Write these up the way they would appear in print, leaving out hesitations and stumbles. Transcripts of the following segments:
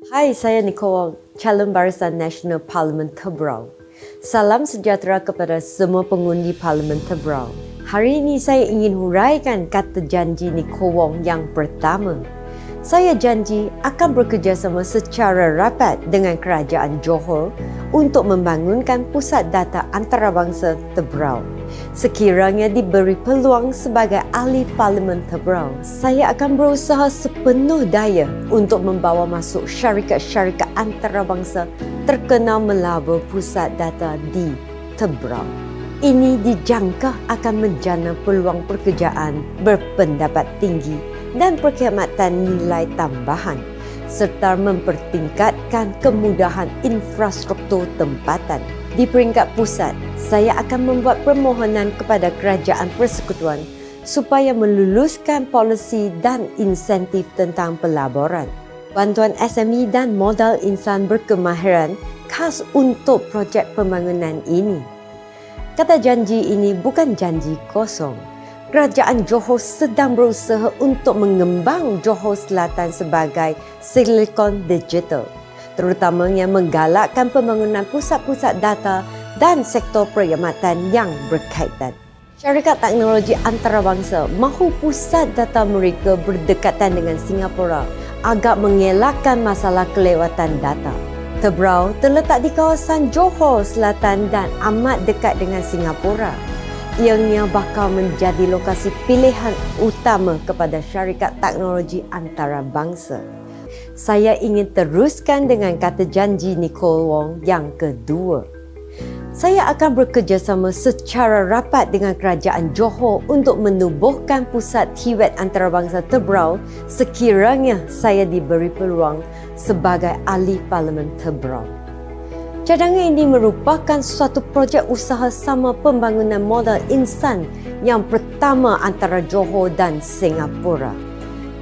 Hai, saya Nicole Wong, calon Barisan Nasional Parlimen Tebrau. Salam sejahtera kepada semua pengundi Parlimen Tebrau. Hari ini saya ingin huraikan kata janji Nicole Wong yang pertama. Saya janji akan bekerjasama secara rapat dengan Kerajaan Johor untuk membangunkan pusat data antarabangsa Tebrau. Sekiranya diberi peluang sebagai ahli Parlimen Tebrau, saya akan berusaha sepenuh daya untuk membawa masuk syarikat-syarikat antarabangsa terkenal melaba pusat data di Tebrau. Ini dijangka akan menjana peluang pekerjaan berpendapat tinggi dan perkhidmatan nilai tambahan serta mempertingkatkan kemudahan infrastruktur tempatan. Di peringkat pusat, saya akan membuat permohonan kepada Kerajaan Persekutuan supaya meluluskan polisi dan insentif tentang pelaburan, bantuan SME dan modal insan berkemahiran khas untuk projek pembangunan ini. Kata janji ini bukan janji kosong. Kerajaan Johor sedang berusaha untuk mengembang Johor Selatan sebagai Silicon Digital, terutamanya menggalakkan pembangunan pusat-pusat data dan sektor perkhidmatan yang berkaitan. Syarikat teknologi antarabangsa mahu pusat data mereka berdekatan dengan Singapura agar mengelakkan masalah kelewatan data. Tebrau terletak di kawasan Johor Selatan dan amat dekat dengan Singapura. Ianya bakal menjadi lokasi pilihan utama kepada syarikat teknologi antarabangsa. Saya ingin teruskan dengan kata janji Nicole Wong yang kedua. Saya akan bekerjasama secara rapat dengan Kerajaan Johor untuk menubuhkan pusat hiwet antarabangsa Tebrau sekiranya saya diberi peluang sebagai ahli Parlimen Tebrau. Cadangan ini merupakan suatu projek usaha sama pembangunan modal insan yang pertama antara Johor dan Singapura.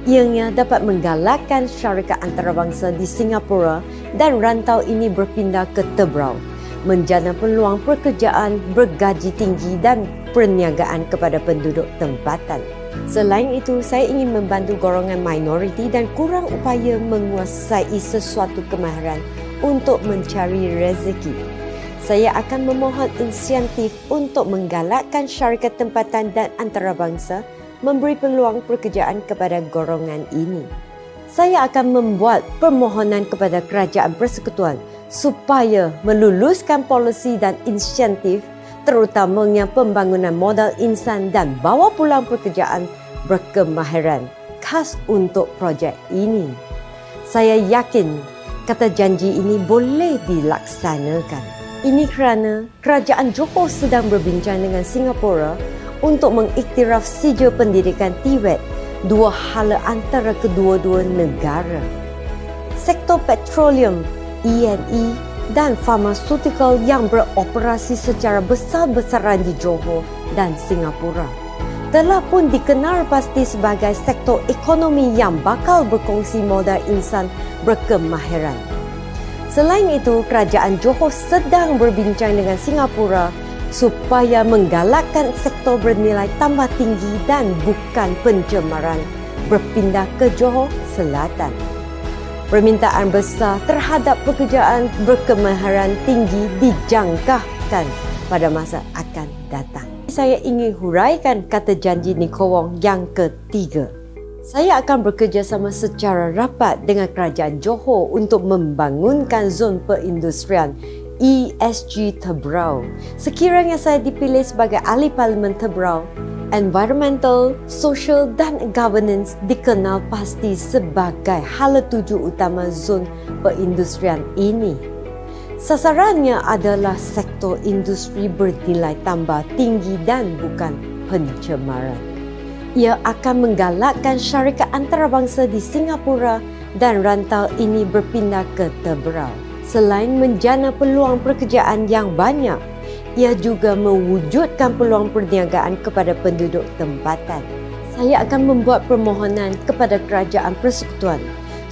Ianya dapat menggalakkan syarikat antarabangsa di Singapura dan rantau ini berpindah ke Tebrau, menjana peluang pekerjaan bergaji tinggi dan perniagaan kepada penduduk tempatan. Selain itu, saya ingin membantu golongan minoriti dan kurang upaya menguasai sesuatu kemahiran untuk mencari rezeki. Saya akan memohon insentif untuk menggalakkan syarikat tempatan dan antarabangsa memberi peluang pekerjaan kepada golongan ini. Saya akan membuat permohonan kepada Kerajaan Persekutuan supaya meluluskan polisi dan insentif terutamanya pembangunan modal insan dan bawa pulang pekerjaan berkemahiran khas untuk projek ini. Saya yakin kata janji ini boleh dilaksanakan. Ini kerana Kerajaan Johor sedang berbincang dengan Singapura untuk mengiktiraf sijil pendidikan TVET, dua hala antara kedua-dua negara. Sektor petroleum, E&E dan farmaceutical yang beroperasi secara besar-besaran di Johor dan Singapura telah pun dikenal pasti sebagai sektor ekonomi yang bakal berkongsi modal insan berkemahiran. Selain itu, Kerajaan Johor sedang berbincang dengan Singapura supaya menggalakkan sektor bernilai tambah tinggi dan bukan pencemaran berpindah ke Johor Selatan. Permintaan besar terhadap pekerjaan berkemahiran tinggi dijangkakan pada masa akan datang. Saya ingin huraikan kata janji Nicole Wong yang ketiga. Saya akan bekerjasama secara rapat dengan Kerajaan Johor untuk membangunkan zon perindustrian ESG Tebrau. Sekiranya saya dipilih sebagai ahli Parlimen Tebrau, environmental, social dan governance dikenal pasti sebagai hala tuju utama zon perindustrian ini. Sasarannya adalah sektor industri bernilai tambah tinggi dan bukan pencemaran. Ia akan menggalakkan syarikat antarabangsa di Singapura dan rantau ini berpindah ke Tebrau. Selain menjana peluang pekerjaan yang banyak, ia juga mewujudkan peluang perniagaan kepada penduduk tempatan. Saya akan membuat permohonan kepada Kerajaan Persekutuan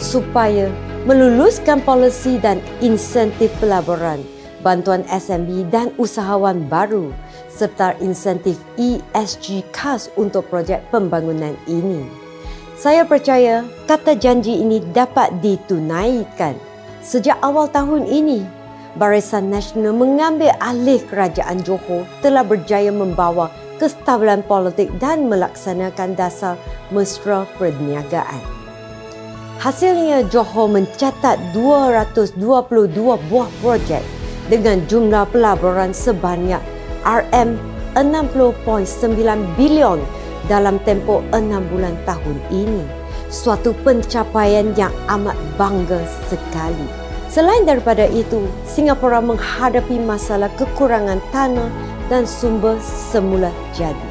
supaya meluluskan polisi dan insentif pelaburan, bantuan SME dan usahawan baru, serta insentif ESG khas untuk projek pembangunan ini. Saya percaya kata janji ini dapat ditunaikan. Sejak awal tahun ini, Barisan Nasional mengambil alih Kerajaan Johor telah berjaya membawa kestabilan politik dan melaksanakan dasar mesra perniagaan. Hasilnya, Johor mencatat 222 buah projek dengan jumlah pelaburan sebanyak RM60.9 bilion dalam tempoh 6 bulan tahun ini. Suatu pencapaian yang amat bangga sekali. Selain daripada itu, Singapura menghadapi masalah kekurangan tanah dan sumber semula jadi.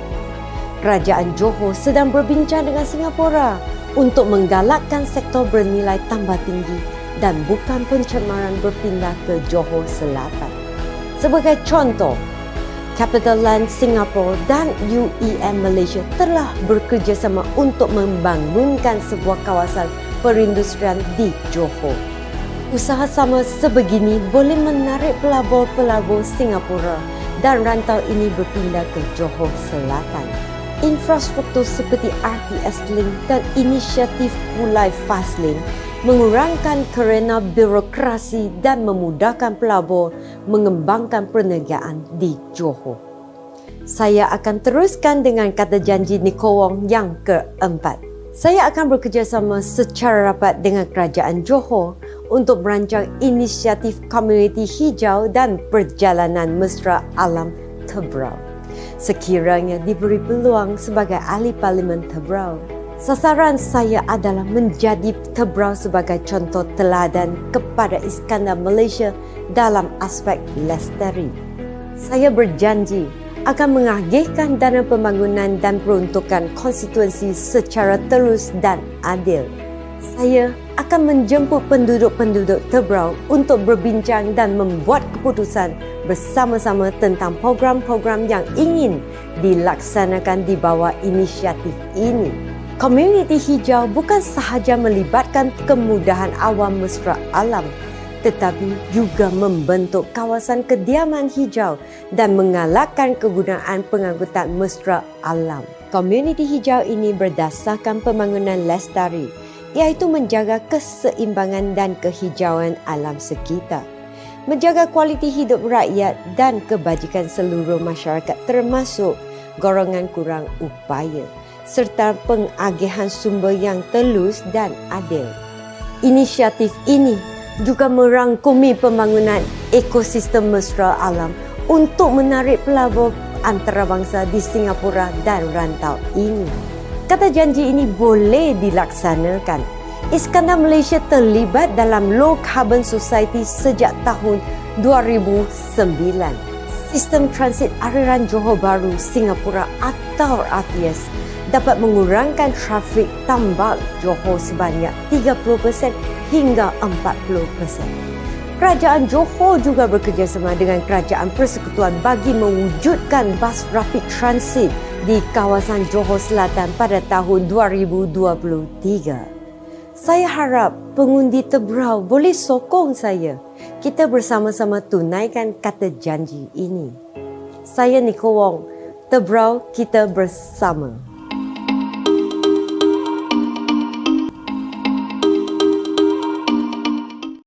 Kerajaan Johor sedang berbincang dengan Singapura untuk menggalakkan sektor bernilai tambah tinggi dan bukan pencemaran berpindah ke Johor Selatan. Sebagai contoh, CapitaLand Singapura dan UEM Malaysia telah bekerjasama untuk membangunkan sebuah kawasan perindustrian di Johor. Usaha sama sebegini boleh menarik pelabur-pelabur Singapura dan rantau ini berpindah ke Johor Selatan. Infrastruktur seperti RTS Link dan inisiatif Kulai Fast Lane mengurangkan kerana birokrasi dan memudahkan pelabur mengembangkan perniagaan di Johor. Saya akan teruskan dengan kata janji Nicole Wong yang keempat. Saya akan bekerjasama secara rapat dengan Kerajaan Johor untuk merancang inisiatif komuniti hijau dan perjalanan mesra alam Tebrau. Sekiranya diberi peluang sebagai ahli Parlimen Tebrau, sasaran saya adalah menjadi Tebrau sebagai contoh teladan kepada Iskandar Malaysia dalam aspek lestari. Saya berjanji akan mengagihkan dana pembangunan dan peruntukan konstituensi secara terus dan adil. Saya akan menjemput penduduk-penduduk Tebrau untuk berbincang dan membuat keputusan bersama-sama tentang program-program yang ingin dilaksanakan di bawah inisiatif ini. Komuniti hijau bukan sahaja melibatkan kemudahan awam mesra alam, tetapi juga membentuk kawasan kediaman hijau dan mengalahkan kegunaan pengangkutan mesra alam. Komuniti hijau ini berdasarkan pembangunan lestari, iaitu menjaga keseimbangan dan kehijauan alam sekitar, menjaga kualiti hidup rakyat dan kebajikan seluruh masyarakat termasuk golongan kurang upaya, serta pengagihan sumber yang telus dan adil. Inisiatif ini juga merangkumi pembangunan ekosistem mesra alam untuk menarik pelabur antarabangsa di Singapura dan rantau ini. Kata janji ini boleh dilaksanakan. Iskandar Malaysia terlibat dalam Low Carbon Society sejak tahun 2009. Sistem transit aliran Johor Bahru Singapura atau RTS dapat mengurangkan trafik tambak Johor sebanyak 30% hingga 40%. Kerajaan Johor juga bekerjasama dengan Kerajaan Persekutuan bagi mewujudkan bas rapid transit di kawasan Johor Selatan pada tahun 2023. Saya harap pengundi Tebrau boleh sokong saya. Kita bersama-sama tunaikan kata janji ini. Saya Nicole Wong, Tebrau kita bersama.